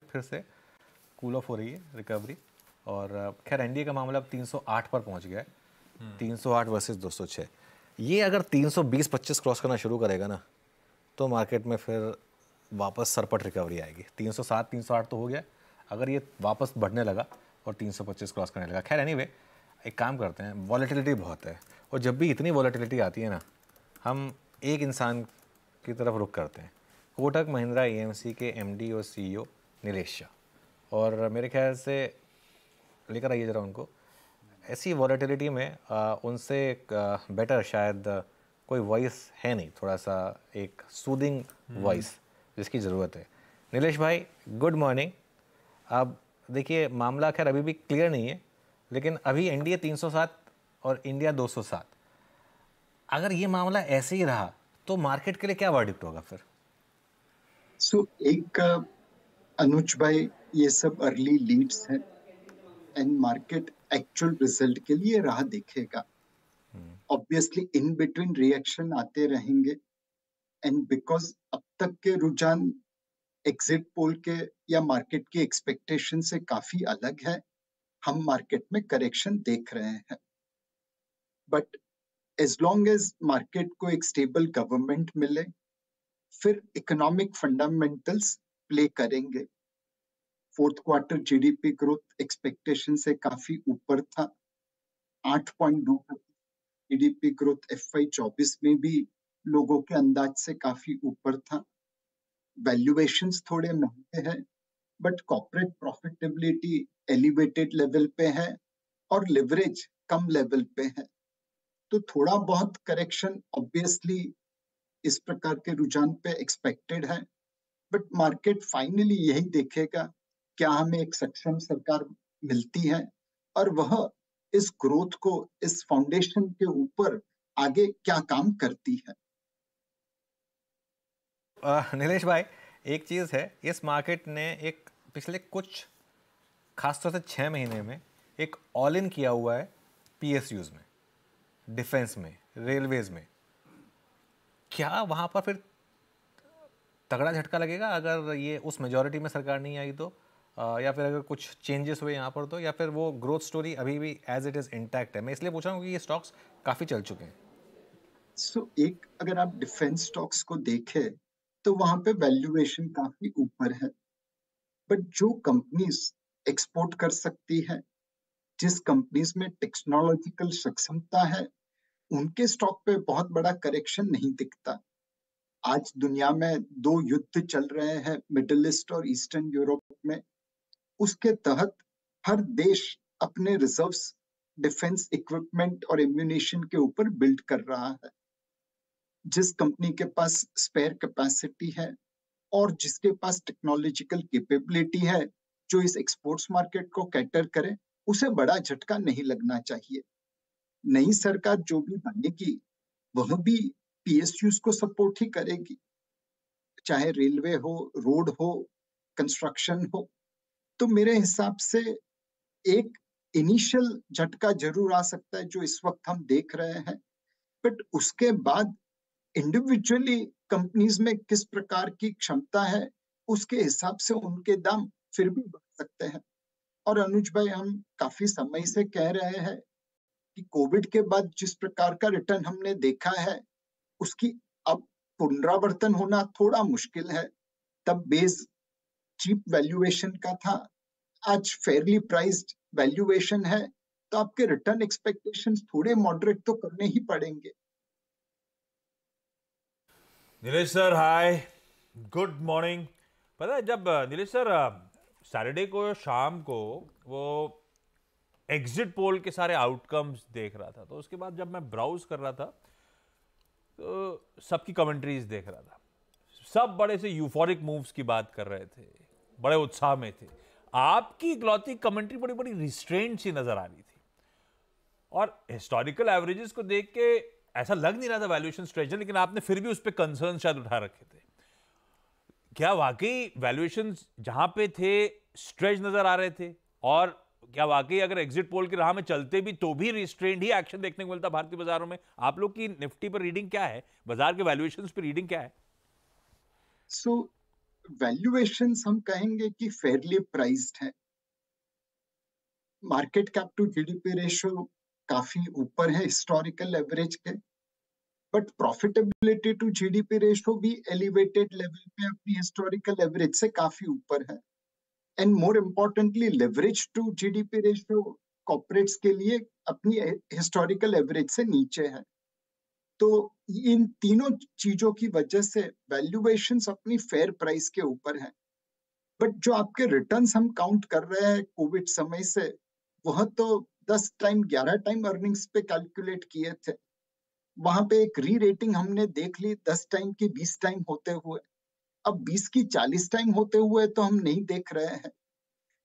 फिर से cool off हो रही है रिकवरी। और खैर एनडीए का मामला अब 308 पर पहुंच गया है, 308 वर्सेस 206। ये अगर 320-25 क्रॉस करना शुरू करेगा ना तो मार्केट में फिर वापस सरपट रिकवरी आएगी। 307 308 तो हो गया, अगर ये वापस बढ़ने लगा और 325 क्रॉस करने लगा। खैर एनीवे एक काम करते हैं, वॉलेटिलिटी बहुत है और जब भी इतनी वॉलेटिलिटी आती है ना हम एक इंसान की तरफ रुख करते हैं, कोटक महिंद्रा एएमसी के एमडी और सीईओ नीलेश शाह। और मेरे ख्याल से लेकर आइए ज़रा उनको। ऐसी वॉलेटिलिटी में उनसे बेटर शायद कोई वॉइस है नहीं, थोड़ा सा एक सूदिंग वॉइस जिसकी ज़रूरत है। नीलेश भाई गुड मॉर्निंग। अब देखिए मामला खैर अभी भी क्लियर नहीं है, लेकिन अभी एनडीए 307 और इंडिया 207, अगर ये मामला ऐसे ही रहा तो मार्केट के लिए क्या वर्डिक्ट होगा फिर? एक अनुज भाई, ये सब अर्ली लीड्स हैं एंड मार्केट एक्चुअल रिजल्ट के लिए राह देखेगा। ऑब्वियसली इन बिटवीन रिएक्शन आते रहेंगे एंड बिकॉज अब तक के रुझान एग्जिट पोल के या मार्केट की एक्सपेक्टेशन से काफी अलग है, हम मार्केट में करेक्शन देख रहे हैं। But as long as market को एक स्टेबल गवर्नमेंट मिले, फिर इकोनॉमिक फंडामेंटल्स प्ले करेंगे। Fourth quarter GDP growth expectation से काफी ऊपर था, 8.2% जीडीपी ग्रोथ FY24 में भी लोगों के अंदाज से काफी ऊपर था। वैल्यूएशंस थोड़े महंगे हैं, but corporate profitability elevated level पे है और लिवरेज कम लेवल पे है। तो थोड़ा बहुत करेक्शन ऑब्वियसली इस प्रकार के रुझान पे एक्सपेक्टेड है, बट मार्केट फाइनली यही देखेगा क्या हमें एक सक्षम सरकार मिलती है और वह इस ग्रोथ को इस फाउंडेशन के ऊपर आगे क्या काम करती है। नीलेश भाई एक चीज़ है, इस मार्केट ने एक पिछले कुछ खासतौर से 6 महीने में एक ऑल इन किया हुआ है पीएसयूज में, डिफेंस में, रेलवेज में। क्या वहाँ पर फिर तगड़ा झटका लगेगा अगर ये उस मेजॉरिटी में सरकार नहीं आई तो, या फिर अगर कुछ चेंजेस हुए यहाँ पर तो, या फिर वो ग्रोथ स्टोरी अभी भी एज इट इज़ इंटैक्ट है? मैं इसलिए पूछ रहा हूँ कि ये स्टॉक्स काफ़ी चल चुके हैं। एक अगर आप डिफेंस स्टॉक्स को देखें तो वहां पे वैल्यूएशन काफी ऊपर है, बट जो कंपनीज एक्सपोर्ट कर सकती है, जिस कंपनीज में टेक्नोलॉजिकल सक्षमता है, उनके स्टॉक पे बहुत बड़ा करेक्शन नहीं दिखता। आज दुनिया में दो युद्ध चल रहे हैं, मिडिल ईस्ट और ईस्टर्न यूरोप में। उसके तहत हर देश अपने रिजर्व्स डिफेंस इक्विपमेंट और एम्यूनेशन के ऊपर बिल्ड कर रहा है। जिस कंपनी के पास स्पेयर कैपेसिटी है और जिसके पास टेक्नोलॉजिकल कैपेबिलिटी है जो इस एक्सपोर्ट्स मार्केट को कैटर करे, उसे बड़ा झटका नहीं लगना चाहिए। नई सरकार जो भी बनेगी वह भी पीएसयूज को सपोर्ट ही करेगी, चाहे रेलवे हो, रोड हो, कंस्ट्रक्शन हो। तो मेरे हिसाब से एक इनिशियल झटका जरूर आ सकता है जो इस वक्त हम देख रहे हैं, बट उसके बाद इंडिविजुअली कंपनीज में किस प्रकार की क्षमता है उसके हिसाब से उनके दाम फिर भी बढ़ सकते हैं। और अनुज भाई, हम काफी समय से कह रहे हैं कि कोविड के बाद जिस प्रकार का रिटर्न हमने देखा है उसकी अब पुनरावर्तन होना थोड़ा मुश्किल है। तब बेस चीप वैल्यूएशन का था, आज फेयरली प्राइस्ड वैल्यूएशन है, तो आपके रिटर्न एक्सपेक्टेशंस थोड़े मॉडरेट तो करने ही पड़ेंगे। Nilesh sir hi, good morning. पता है जब नीलेश सर सैटरडे को शाम को वो एग्जिट पोल के सारे आउटकम्स देख रहा था, तो उसके बाद जब मैं ब्राउज कर रहा था तो सबकी कमेंट्रीज देख रहा था। सब बड़े से यूफोरिक मूव्स की बात कर रहे थे, बड़े उत्साह में थे। आपकी इकलौती कमेंट्री बड़ी बड़ी रिस्ट्रेंट सी नजर आ रही थी और हिस्टोरिकल एवरेजेस को देख के ऐसा लग नहीं रहा था वैल्यूएशन स्ट्रेच है, लेकिन आपने फिर भी उस पर कंसर्न शायद उठा रखे थे। क्या वाकई वैल्यूएशन जहां पे थे स्ट्रेच नजर आ रहे थे? और क्या वाकई अगर एग्जिट पोल की राह में चलते भी तो भी रिस्ट्रेंड ही एक्शन देखने को मिलता भारतीय बाजारों में? आप लोग की निफ्टी पर रीडिंग क्या है, बाजार के वैल्यूएशंस पर रीडिंग क्या है? वैल्यूएशंस हम कहेंगे कि फेयरली प्राइस्ड है। Market cap to GDP ratio काफी ऊपर है हिस्टोरिकल एवरेज के, but profitability to GDP ratio भी एलिवेटेड लेवल पे अपनी हिस्टोरिकल एवरेज से काफी ऊपर है। And more importantly leverage to GDP ratio corporates के लिए अपनी हिस्टोरिकल एवरेज से नीचे है। तो इन तीनों चीजों की वजह से वैल्यूएशंस अपनी फेयर प्राइस के ऊपर है। बट जो आपके रिटर्न्स हम काउंट कर रहे हैं कोविड समय से, वह तो 10 टाइम 11 टाइम अर्निंग्स पे कैलकुलेट किए थे। वहां पे एक री रेटिंग हमने देख ली 10 टाइम की 20 टाइम होते हुए। अब 20 की 40 टाइम होते हुए तो हम नहीं देख रहे हैं।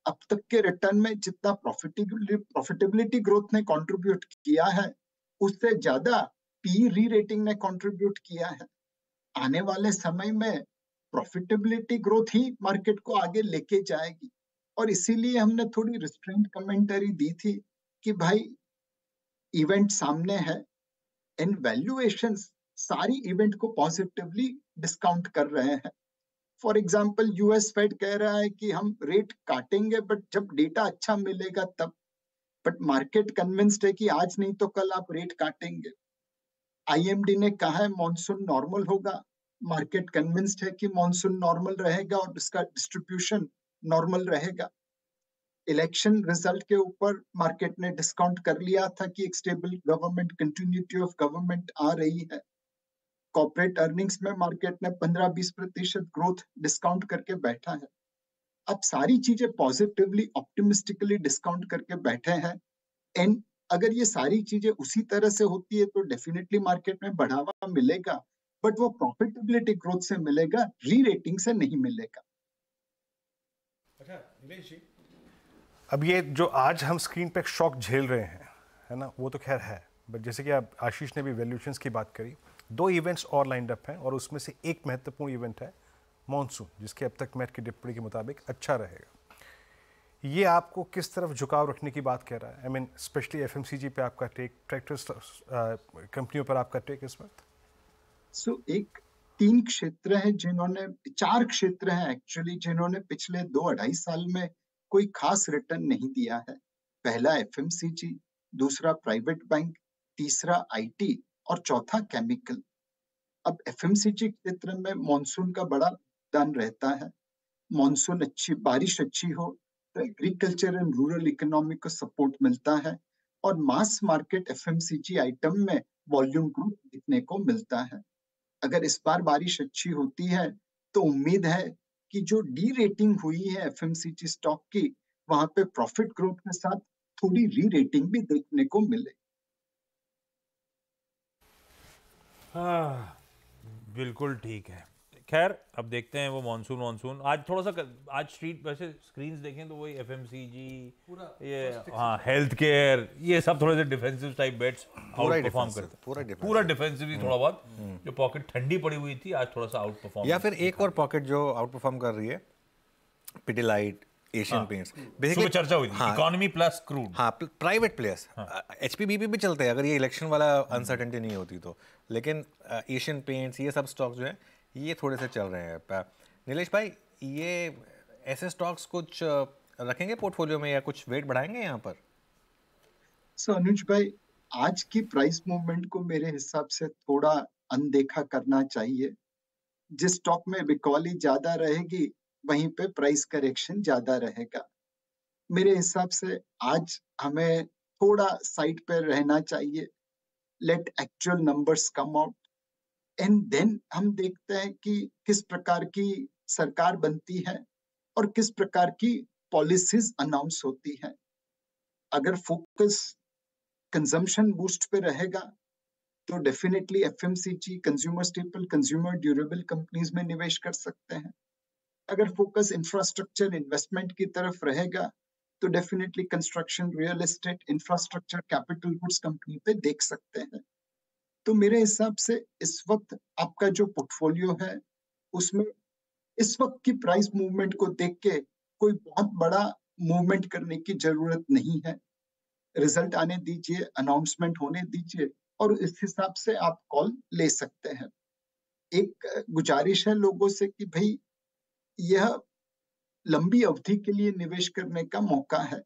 अब तक के रिटर्न में जितना प्रॉफिटेबिलिटी ग्रोथ ने कंट्रीब्यूट किया है, उससे ज्यादा पी री रेटिंग ने कंट्रीब्यूट किया है। आने वाले समय में प्रॉफिटेबिलिटी ग्रोथ ही मार्केट को आगे लेके जाएगी। और इसीलिए हमने थोड़ी रिस्ट्रेंट कमेंटरी दी थी कि भाई इवेंट सामने है एंड वैल्यूएशंस सारी इवेंट को पॉजिटिवली डिस्काउंट कर रहे हैं। फॉर एग्जाम्पल यूएस फेड कह रहा है कि हम रेट काटेंगे बट जब डेटा अच्छा मिलेगा तब। बट मार्केट कन्विंस्ड है कि आज नहीं तो कल आप रेट काटेंगे। आईएमडी ने कहा है मॉनसून नॉर्मल होगा, मार्केट कन्विंस्ड है कि मॉनसून नॉर्मल रहेगा और इसका डिस्ट्रीब्यूशन नॉर्मल रहेगा। इलेक्शन रिजल्ट के ऊपर मार्केट ने डिस्काउंट कर लिया था कि एक stable government, continuity of government आ रही है। कॉर्पोरेट अर्निंग्स में मार्केट ने 15-20% ग्रोथ डिस्काउंट करके बैठा है। अब सारी चीजें पॉजिटिवली ऑप्टिमिस्टिकली डिस्काउंट करके बैठे हैं। एंड अगर ये सारी चीजें उसी तरह से होती है तो डेफिनेटली मार्केट में बढ़ावा मिलेगा, बट वो प्रॉफिटेबिलिटी ग्रोथ से मिलेगा, री रेटिंग से नहीं मिलेगा। अच्छा निलेश जी, अब ये जो आज हम स्क्रीन पे शॉक झेल रहे हैं, है ना, वो तो खैर है, बट जैसे कि आप आशीष ने भी वैल्यूएशंस की बात करी, 2 इवेंट्स और लाइंड अप हैं और उसमें से एक महत्वपूर्ण इवेंट है मॉनसून, जिसके अब तक मैट की टिप्पणी के मुताबिक अच्छा रहेगा। ये आपको किस तरफ झुकाव रखने की बात कह रहा है? आई मीन स्पेशली एफएमसीजी पे आपका टेक, ट्रैक्टर्स कंपनियों पर आपका टेक इस वक्त? सो एक 3 क्षेत्र है जिन्होंने, 4 क्षेत्र हैं एक्चुअली, जिन्होंने पिछले 2-2.5 साल में कोई खास रिटर्न नहीं दिया है। पहला एफएमसीजी, दूसरा प्राइवेट बैंक, तीसरा आईटी और चौथा केमिकल। अब एफएमसीजी क्षेत्र में मॉनसून का बड़ा दान रहता है। मॉनसून अच्छी, बारिश अच्छी हो तो एग्रीकल्चर एंड रूरल इकोनॉमी को सपोर्ट मिलता है और मास मार्केट एफएमसीजी आइटम में वॉल्यूम ग्रोथ देखने को मिलता है। अगर इस बार बारिश अच्छी होती है तो उम्मीद है कि जो डी रेटिंग हुई है एफएमसीजी स्टॉक की, वहां पे प्रॉफिट ग्रोथ के साथ थोड़ी री रेटिंग भी देखने को मिले। हाँ, बिल्कुल ठीक है। खैर अब देखते हैं वो मॉनसून आज थोड़ा सा आज स्ट्रीट वैसे स्क्रीन्स देखें तो वही एफएमसीजी, ये हाँ हेल्थ केयर, ये सब थोड़े से defensive type bets outperform करते, पूरा डिफेंसिव थोड़ा बहुत। जो पॉकेट ठंडी पड़ी हुई थी आज थोड़ा सा आउट परफॉर्म, या फिर एक और पॉकेट जो आउट परफॉर्म कर रही है, पिडिलाइट, एशियन पेंट्स। बेसिकली चर्चा हुई थी इकोनॉमी प्लस क्रूड। हाँ, प्राइवेट प्लेयर्स, एचपीबीपी भी चलते हैं अगर ये इलेक्शन वाला अनसर्टेनिटी नहीं होती तो। लेकिन एशियन पेंट्स, ये सब स्टॉक्स जो है ये थोड़े से चल रहे हैं। नीलेश भाई, ये ऐसे स्टॉक्स कुछ रखेंगे पोर्टफोलियो में या कुछ वेट बढ़ाएंगे यहाँ पर? सो अनुज भाई, आज की प्राइस मूवमेंट को मेरे हिसाब से थोड़ा अनदेखा करना चाहिए। जिस स्टॉक में बिकॉली ज्यादा रहेगी वहीं पे प्राइस करेक्शन ज्यादा रहेगा। मेरे हिसाब से आज हमें थोड़ा साइड पे रहना चाहिए। Let actual numbers come out and then हम देखते हैं कि किस प्रकार की सरकार बनती है और किस प्रकार की पॉलिसीज अनाउंस होती है। अगर फोकस कंजम्पशन बूस्ट पे रहेगा तो definitely FMCG, consumer staple, consumer durable companies में निवेश कर सकते हैं। अगर फोकस इंफ्रास्ट्रक्चर इन्वेस्टमेंट की तरफ रहेगा तो definitely construction, real estate, infrastructure, capital goods company पे देख सकते हैं। तो मेरे हिसाब से इस वक्त आपका जो पोर्टफोलियो है उसमें इस वक्त की प्राइस मूवमेंट को देख के कोई बहुत बड़ा मूवमेंट करने की जरूरत नहीं है। रिजल्ट आने दीजिए, अनाउंसमेंट होने दीजिए और इस हिसाब से आप कॉल ले सकते हैं। एक गुजारिश है लोगों से कि भाई यह लंबी अवधि के लिए निवेश करने का मौका है।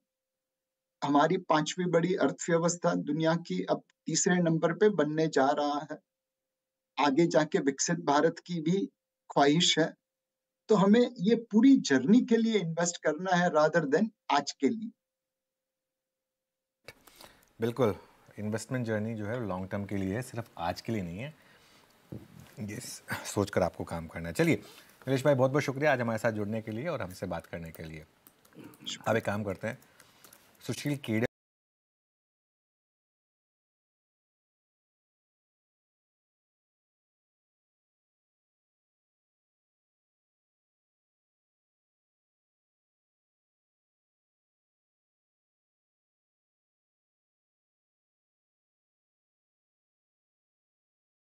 हमारी 5वीं बड़ी अर्थव्यवस्था दुनिया की अब तीसरे नंबर पे बनने जा रहा है। आगे जाके विकसित भारत की भी ख्वाहिश है। तो हमें ये पूरी जर्नी के लिए इन्वेस्ट करना है रादर देन आज के लिए। बिल्कुल, इन्वेस्टमेंट जर्नी जो है लॉन्ग टर्म के लिए है, सिर्फ आज के लिए नहीं है। ये सोचकर आपको काम करना है। चलिए नीलेश भाई, बहुत बहुत शुक्रिया आज हमारे साथ जुड़ने के लिए और हमसे बात करने के लिए। अब एक काम करते हैं, सुशील केड़े